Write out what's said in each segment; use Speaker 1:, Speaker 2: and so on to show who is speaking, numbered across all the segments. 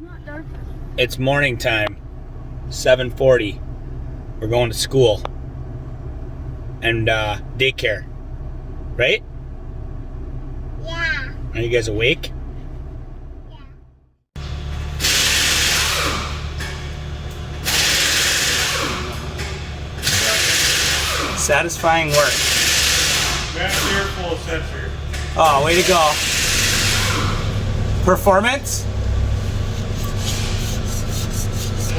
Speaker 1: Not dark.
Speaker 2: It's morning time, 7:40. We're going to school and daycare, right?
Speaker 1: Yeah.
Speaker 2: Are you guys awake?
Speaker 1: Yeah.
Speaker 2: Satisfying work.
Speaker 3: Grab a beer full of sensor.
Speaker 2: Oh, way to go. Performance?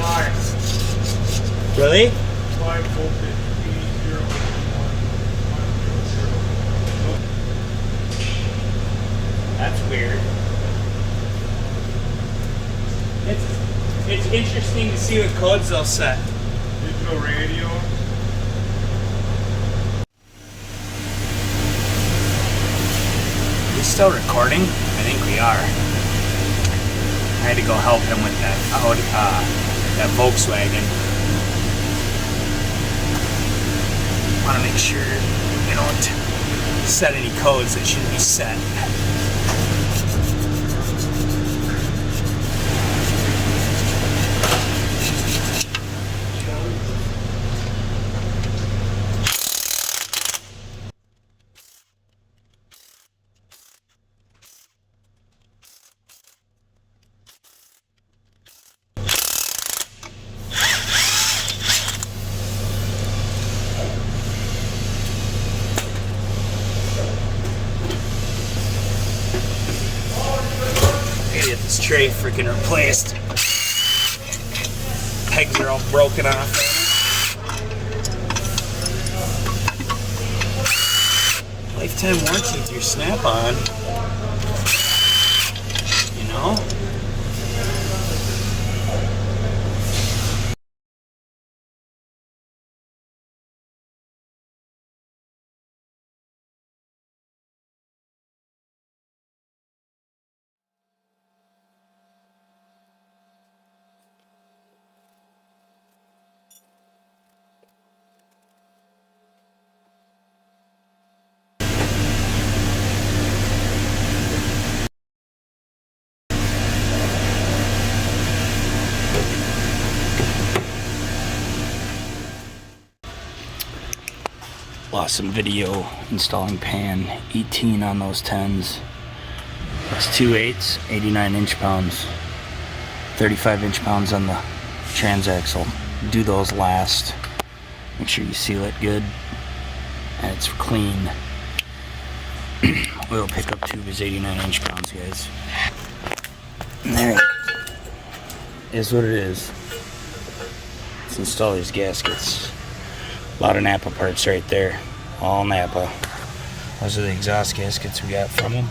Speaker 3: Why?
Speaker 2: Really?
Speaker 3: 5 voltage, 80,
Speaker 2: That's weird. It's interesting to see what codes they'll set.
Speaker 3: digital radio.
Speaker 2: Are we still recording? I think we are. I had to go help him with that Volkswagen. I want to make sure we don't set any codes that shouldn't be set. Get this tray freaking replaced. Pegs are all broken off. Lifetime warranty with your Snap-on. You know? Lost some video installing pan. 18 on those 10s. That's 2 8s, 89 inch-pounds. 35 inch-pounds on the transaxle. Do those last. Make sure you seal it good. And it's clean. Oil pickup tube is 89 inch-pounds, guys. And there it is what it is. Let's install these gaskets. A lot of Napa parts right there. All Napa. Those are the exhaust gaskets we got from them.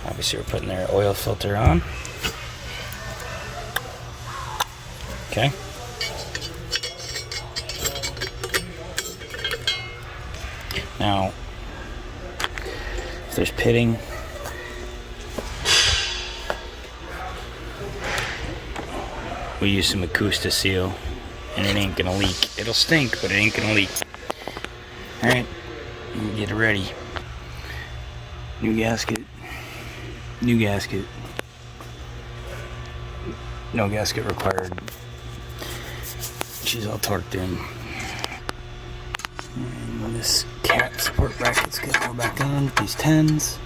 Speaker 2: Obviously we're putting their oil filter on. Okay. Now, if there's pitting, we use some Acoustic-Seal. And it ain't gonna leak. It'll stink, but it ain't gonna leak. Alright, get it ready. New gasket. New gasket. No gasket required. She's all torqued in. And when this cat support bracket's gonna go back on with these 10s.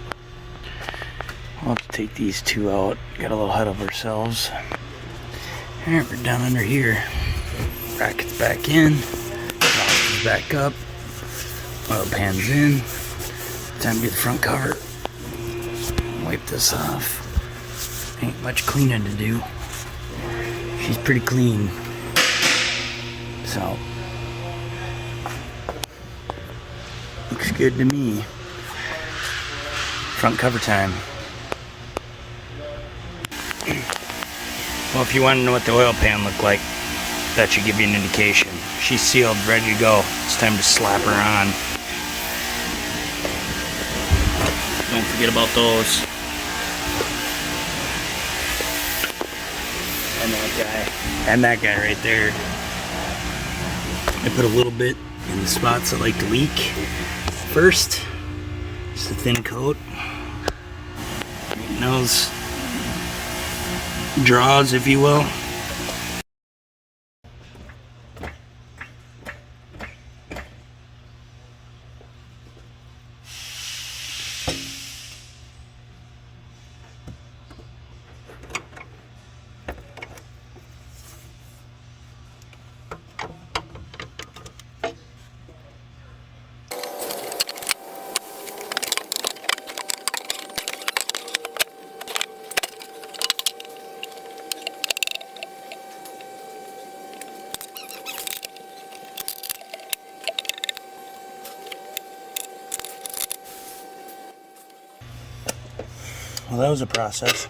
Speaker 2: We'll have to take these two out. Got a little ahead of ourselves. Alright, we're down under here. Brackets back in, boxes back up, oil pans in. Time to get the front cover. Wipe this off. Ain't much cleaning to do. She's pretty clean. So, looks good to me. Front cover time. Well, if you want to know what the oil pan looked like, that should give you an indication. She's sealed, ready to go. It's time to slap her on. Don't forget about those. And that guy. And that guy right there. I put a little bit in the spots that like to leak. First, just a thin coat. Nose. draws, if you will. Well, that was a process.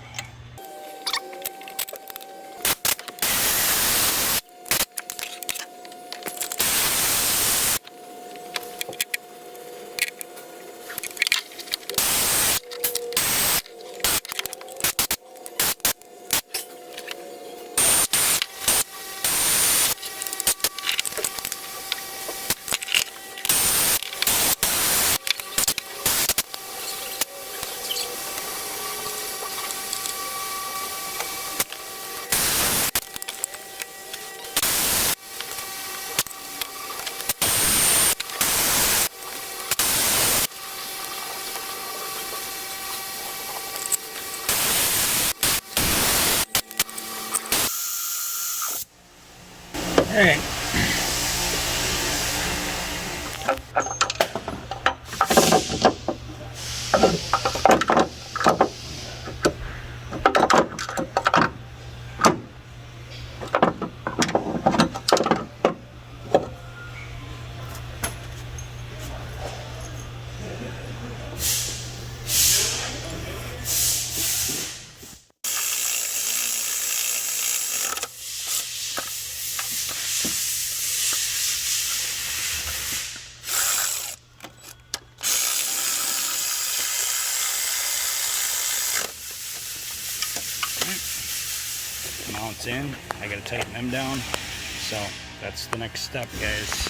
Speaker 2: All right. Mounts in. I gotta tighten them down. So that's the next step, guys.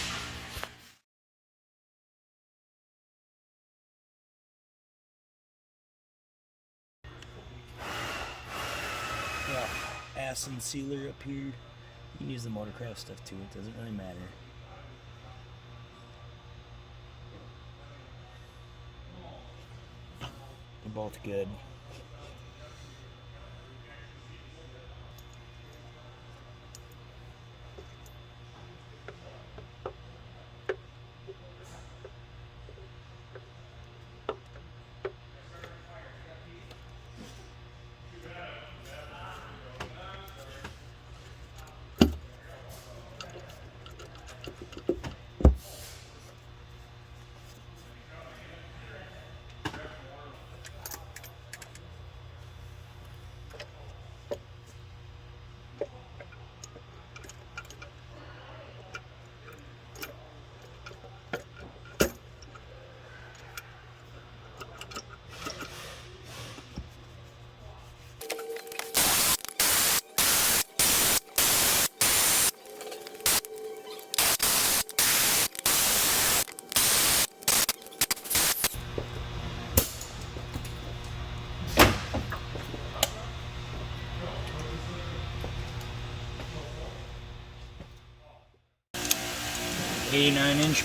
Speaker 2: Yeah, acid sealer up here. You can use the Motorcraft stuff too. It doesn't really matter. They're both good. £89 inch.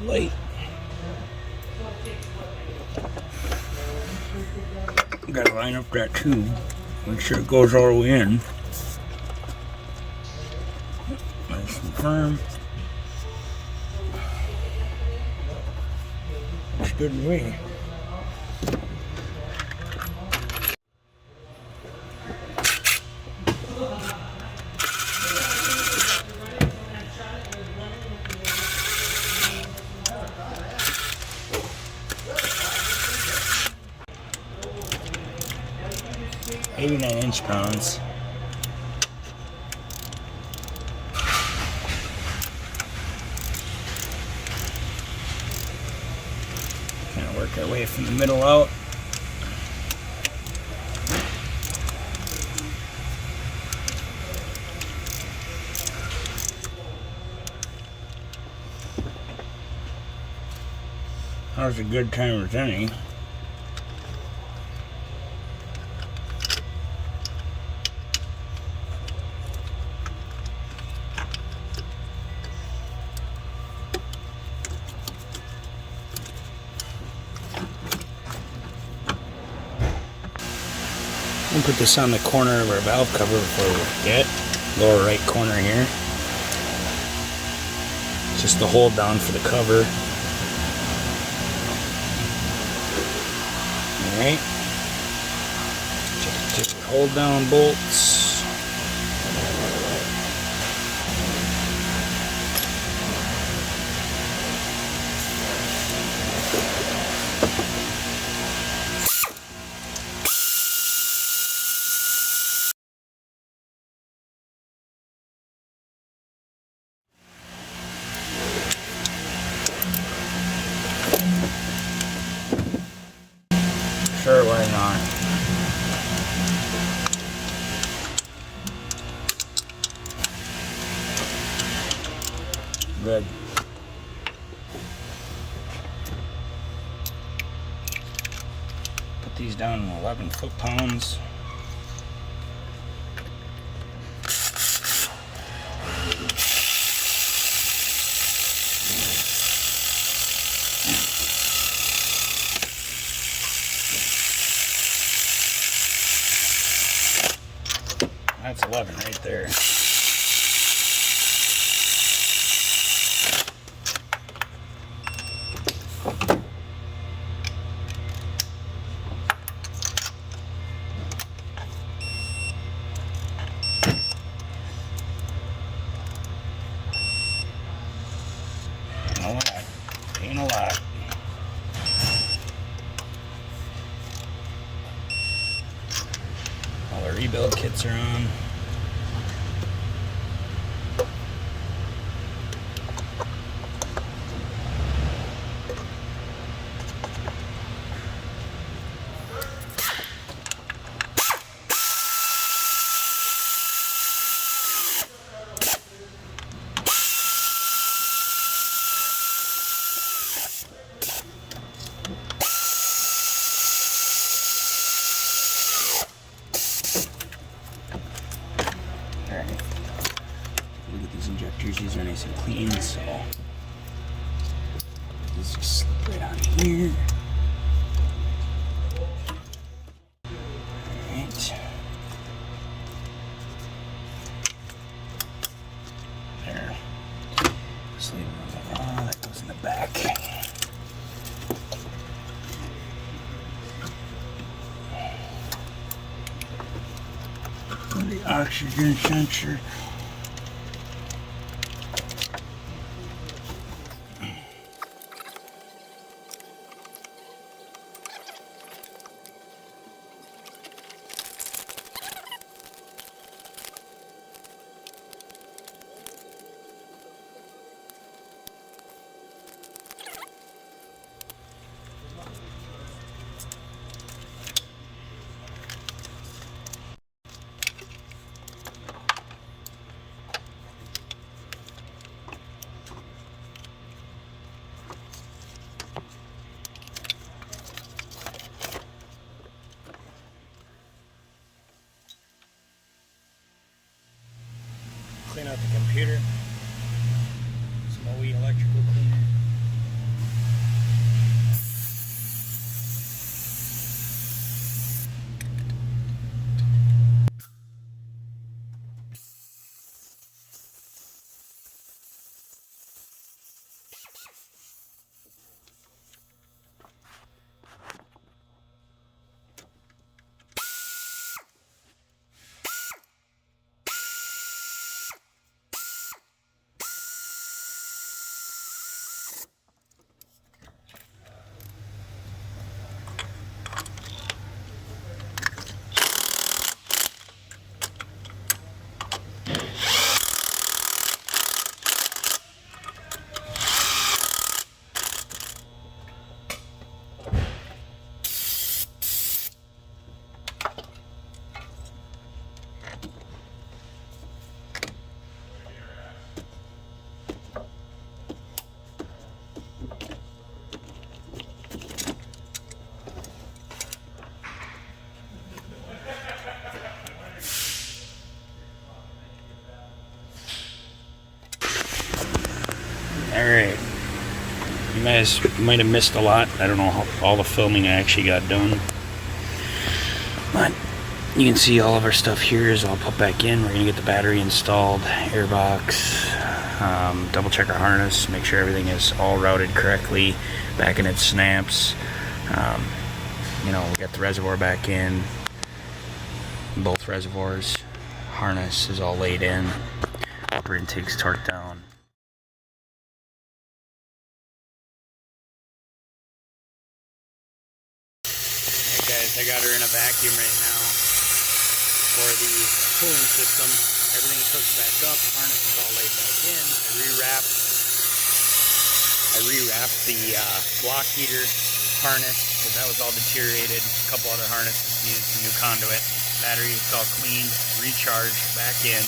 Speaker 2: Light. Gotta line up that tube. Make sure it goes all the way in. Nice and firm. Looks good to me. 89-inch pounds. Kind of work our way from the middle out. Now's a good time as any. We'll put this on the corner of our valve cover before we forget. Lower right corner here. Just the hold down for the cover. Alright. Just hold down bolts. Sure, why not? Good. Put these down in 11 foot-pounds. That's 11 right there. Ain't a lot. All the rebuild kits are on. Look at these injectors, these are nice and clean, so these just slip right on here. Alright. There. Just leave it on. That goes in the back. The oxygen sensor. Clean out the computer. Some OE electrical cleaner. You guys might have missed a lot. I don't know how all the filming I actually got done. But you can see all of our stuff here is all put back in. We're going to get the battery installed, airbox, double check our harness, make sure everything is all routed correctly, back in its snaps. You know, we got the reservoir back in, both reservoirs. Harness is all laid in, upper intake's torqued down. Hey guys, I got her in a vacuum right now for the cooling system. Everything's hooked back up, the harness is all laid back in. I rewrapped the block heater harness because that was all deteriorated. A couple other harnesses needed some new conduit. Battery is all cleaned, recharged, back in.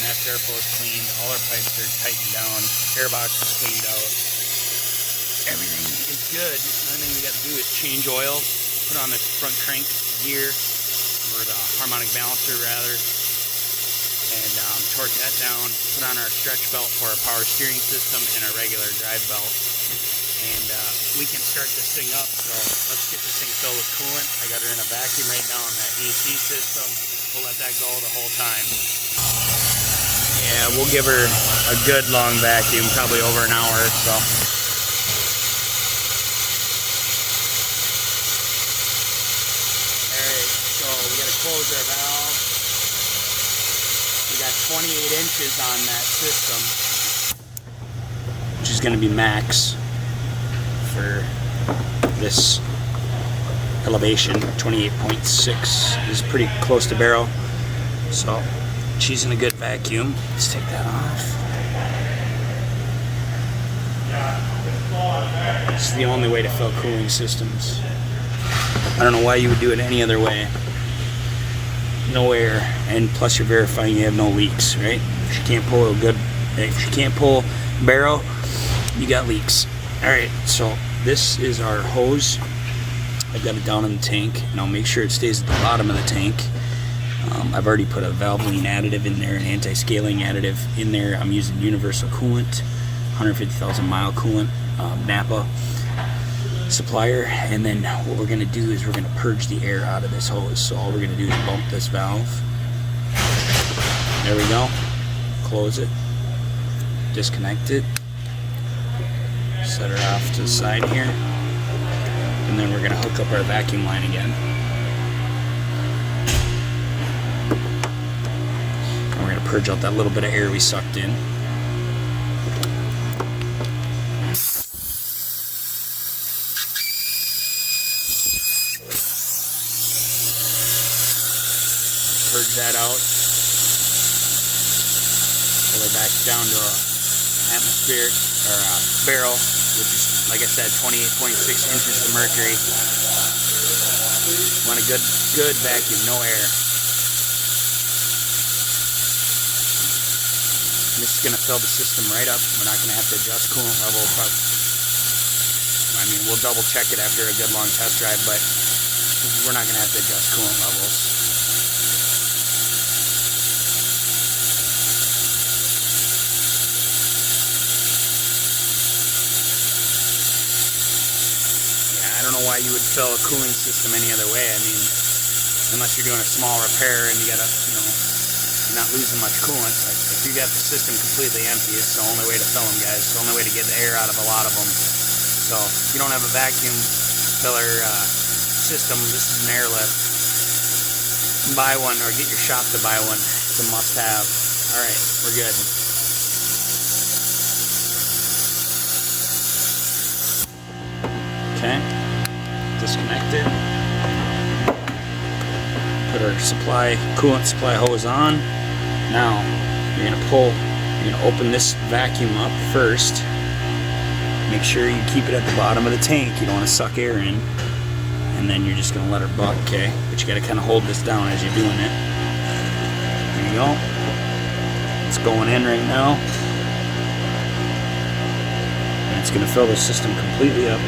Speaker 2: Mass airflow is cleaned. All our pipes are tightened down. Airbox is cleaned out. Everything is good. The only thing we got to do is change oil, put on the front crank gear, or the harmonic balancer rather, and torque that down. Put on our stretch belt for our power steering system and our regular drive belt. And we can start this thing up, so let's get this thing filled with coolant. I got her in a vacuum right now on that AC system. We'll let that go the whole time. Yeah, we'll give her a good long vacuum, probably over an hour or so. Alright, so we gotta close our valve. We got 28 inches on that system, which is gonna be max for this elevation. 28.6 is pretty close to barrel, so she's in a good vacuum. Let's take that off. This is the only way to fill cooling systems. I don't know why you would do it any other way. No air, and plus you're verifying you have no leaks, right? If you can't pull barrel, you got leaks. Alright, so this is our hose. I've got it down in the tank, and I'll make sure it stays at the bottom of the tank. I've already put a Valvoline additive in there, an anti-scaling additive in there. I'm using universal coolant, 150,000 mile coolant, Napa supplier. And then what we're going to do is we're going to purge the air out of this hose. So all we're going to do is bump this valve. There we go. Close it. Disconnect it. Set her off to the side here, and then we're going to hook up our vacuum line again. And we're going to purge out that little bit of air we sucked in. Purge that out. Pull her back down to a atmospheric or a barrel, which is, like I said, 28.6 inches of mercury. Want a good vacuum, no air. And this is going to fill the system right up. We're not going to have to adjust coolant level. I mean, we'll double check it after a good long test drive, but we're not going to have to adjust coolant levels. I don't know why you would fill a cooling system any other way. I mean, unless you're doing a small repair and you gotta, you know, you're not losing much coolant. But if you got the system completely empty, it's the only way to fill them, guys. It's the only way to get the air out of a lot of them. So if you don't have a vacuum filler system, this is an airlift. Buy one or get your shop to buy one. It's a must-have. All right, we're good. Okay. Disconnect it. Put our coolant supply hose on. Now you're gonna open this vacuum up first. Make sure you keep it at the bottom of the tank. You don't want to suck air in. And then you're just gonna let her buck, okay? But you gotta kind of hold this down as you're doing it. There you go. It's going in right now. And it's gonna fill the system completely up.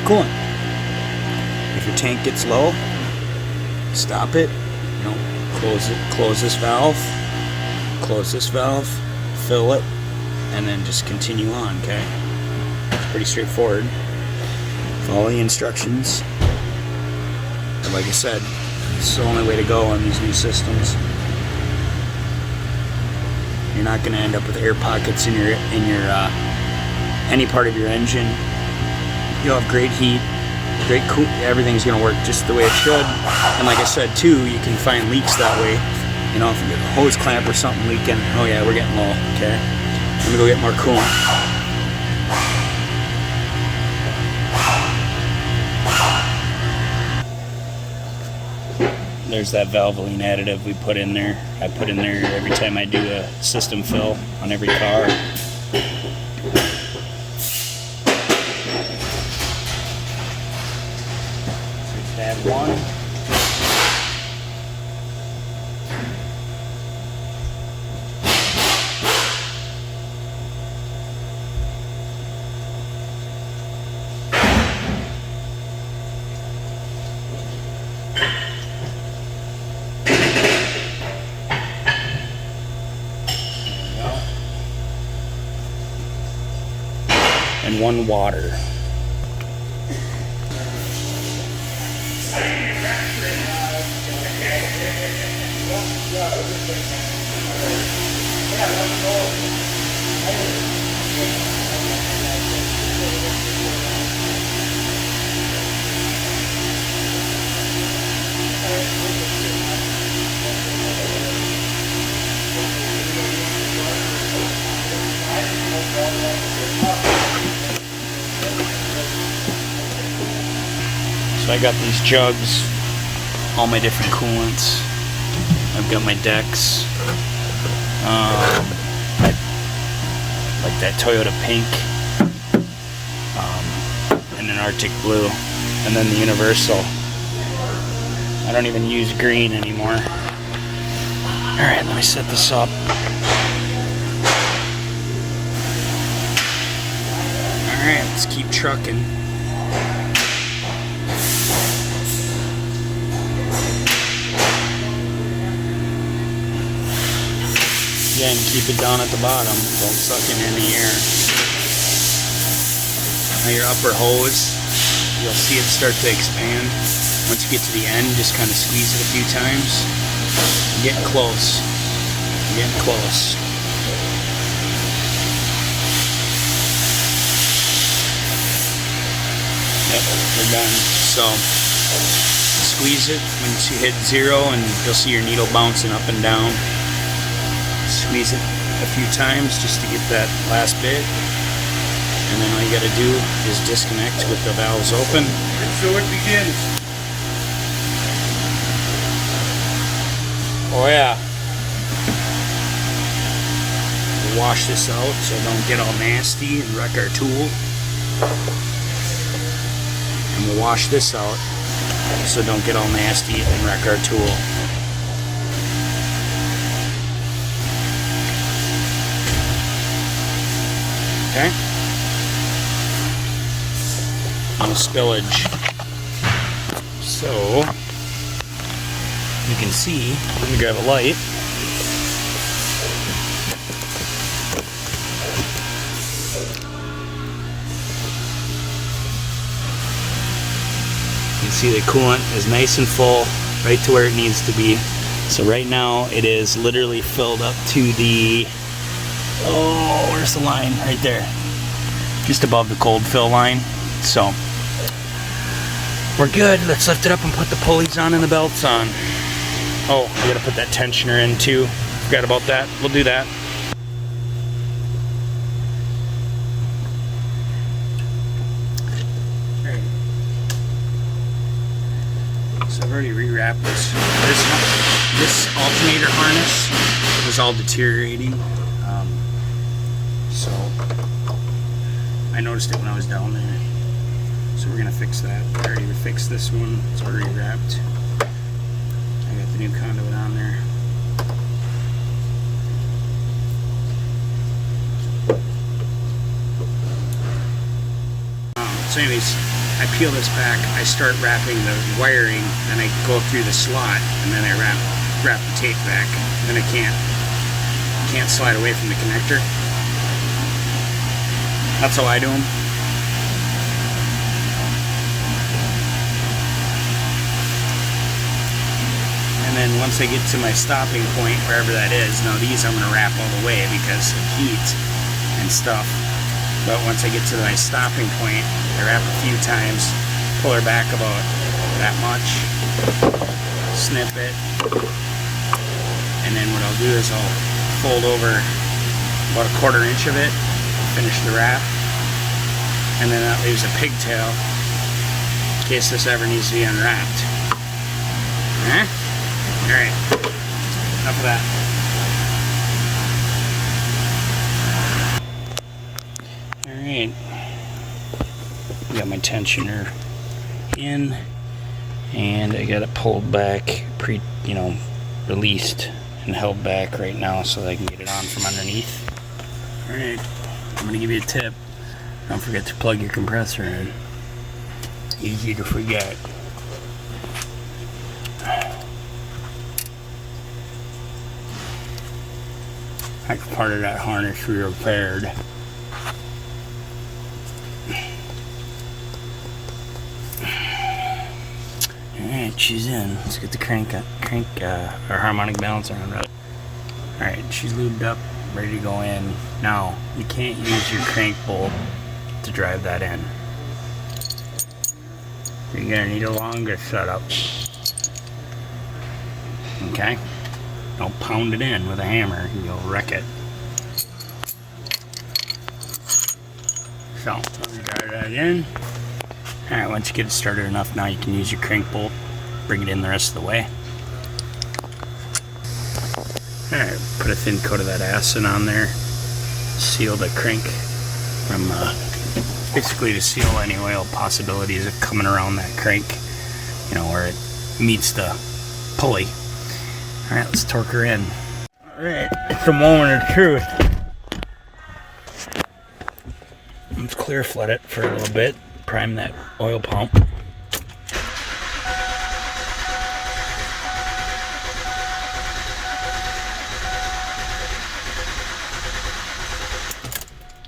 Speaker 2: Coolant. If your tank gets low, stop it. You know, close this valve, fill it, and then just continue on, okay? pretty straightforward. Follow the instructions. And like I said, it's the only way to go on these new systems. You're not going to end up with air pockets in your any part of your engine. You'll have great heat, great cool. Everything's going to work just the way it should. And like I said too, you can find leaks that way. You know, if you get a hose clamp or something leaking, oh yeah, we're getting low. Okay, let me go get more coolant. There's that Valvoline additive we put in there. I put in there every time I do a system fill on every car. So add one. And one water. So I got these jugs, all my different coolants. I've got my decks, like that Toyota pink, and an Arctic blue, and then the universal. I don't even use green anymore. Alright, let me set this up. Alright, let's keep trucking. Again, keep it down at the bottom. Don't suck in any air. Now your upper hose, you'll see it start to expand. Once you get to the end, just kind of squeeze it a few times. You're getting close. You're getting close. Yep, we're done. So, squeeze it once you hit 0 and you'll see your needle bouncing up and down. Squeeze it a few times just to get that last bit, and then all you got to do is disconnect with the valves open.
Speaker 3: And so it begins.
Speaker 2: Oh yeah. We'll wash this out so it don't get all nasty and wreck our tool. And we'll wash this out so it don't get all nasty and wreck our tool. Okay. No spillage. So you can see, let me grab a light. You can see the coolant is nice and full, right to where it needs to be. So right now it is literally filled up to the, oh, where's the line? Right there. Just above the cold fill line. So, we're good. Let's lift it up and put the pulleys on and the belts on. Oh, we gotta put that tensioner in too. Forgot about that. We'll do that. Okay. So I've already rewrapped this. This alternator harness was all deteriorating. So I noticed it when I was down there. So we're gonna fix that. I already fixed this one. It's already wrapped. I got the new conduit on there. So anyways, I peel this back, I start wrapping the wiring, then I go through the slot, and then I wrap the tape back. Then I can't slide away from the connector. That's how I do them. then once I get to my stopping point, wherever that is, now these I'm going to wrap all the way because of heat and stuff. But once I get to my stopping point, I wrap a few times, pull her back about that much, snip it, and then what I'll do is I'll fold over about a 1/4 inch of it, finish the wrap, and then that leaves a pigtail in case this ever needs to be unwrapped. Alright, enough of that. Alright, got my tensioner in, and I got it pulled back, released and held back right now so that I can get it on from underneath. Alright, I'm going to give you a tip. Don't forget to plug your compressor in. Easy to forget. That's part of that harness we repaired. Alright, she's in. Let's get the our harmonic balancer on. Alright, she's lubed up, ready to go in. Now, you can't use your crank bolt to drive that in. You're gonna need a longer setup. Okay? Don't pound it in with a hammer, you'll wreck it. So, let me drive that in. Alright, once you get it started enough, now you can use your crank bolt, bring it in the rest of the way. Alright, put a thin coat of that acid on there, seal the crank from, basically to seal any oil possibilities of coming around that crank, where it meets the pulley. Alright, let's torque her in. Alright, it's the moment of truth. Let's clear flood it for a little bit, prime that oil pump.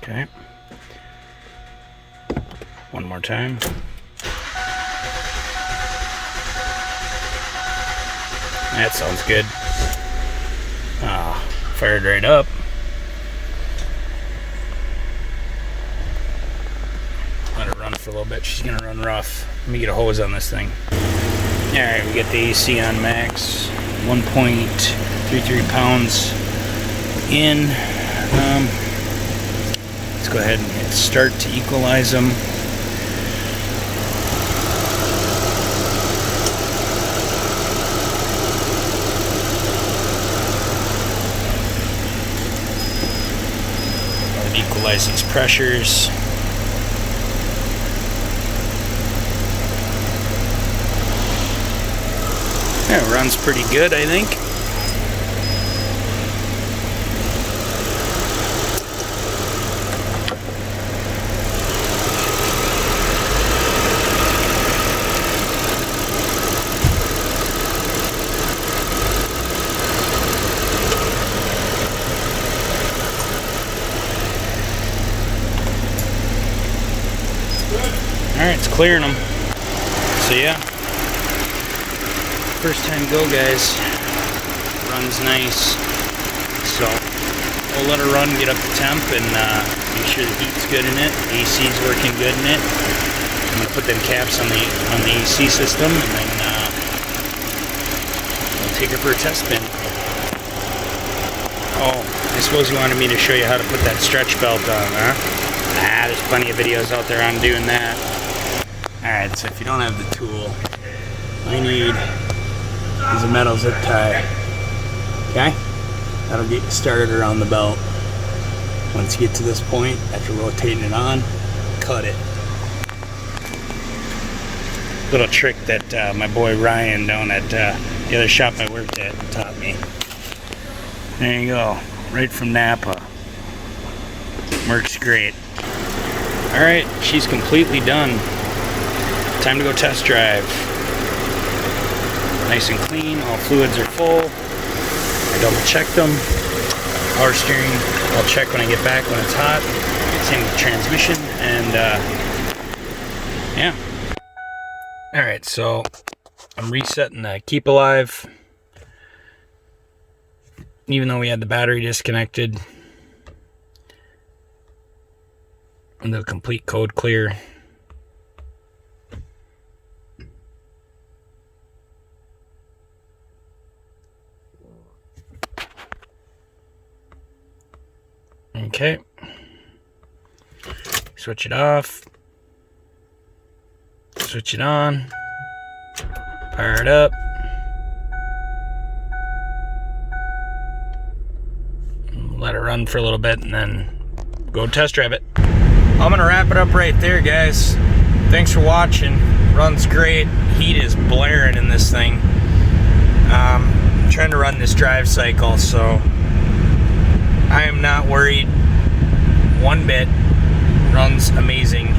Speaker 2: Okay. One more time. That sounds good. Fired right up. Let it run for a little bit. She's gonna run rough. Let me get a hose on this thing. Alright, we get the AC on max. 1.33 pounds in. Let's go ahead and hit start to equalize them. Equalize these pressures. Yeah, it runs pretty good, I think. Alright, it's clearing them. So yeah, first time go, guys. Runs nice. So we'll let her run, get up to temp, and make sure the heat's good in it. The AC's working good in it. I'm gonna put them caps on the AC system, and then we'll take her for a test spin. Oh, I suppose you wanted me to show you how to put that stretch belt on, huh? There's plenty of videos out there on doing that. Alright, so if you don't have the tool, all you need is a metal zip tie. Okay? That'll get you started around the belt. Once you get to this point, after rotating it on, cut it. Little trick that my boy Ryan down at the other shop I worked at taught me. There you go, right from Napa. Works great. Alright, she's completely done. Time to go test drive. Nice and clean, all fluids are full. I double checked them. Power steering, I'll check when I get back when it's hot. Same with the transmission, and yeah. Alright, so I'm resetting the keep alive. even though we had the battery disconnected. And the complete code clear. Okay. Switch it off. Switch it on. Fire it up. Let it run for a little bit and then go test drive it. I'm gonna wrap it up right there, guys. Thanks for watching. Runs great. Heat is blaring in this thing. I'm trying to run this drive cycle, so I am not worried one bit. Runs amazing.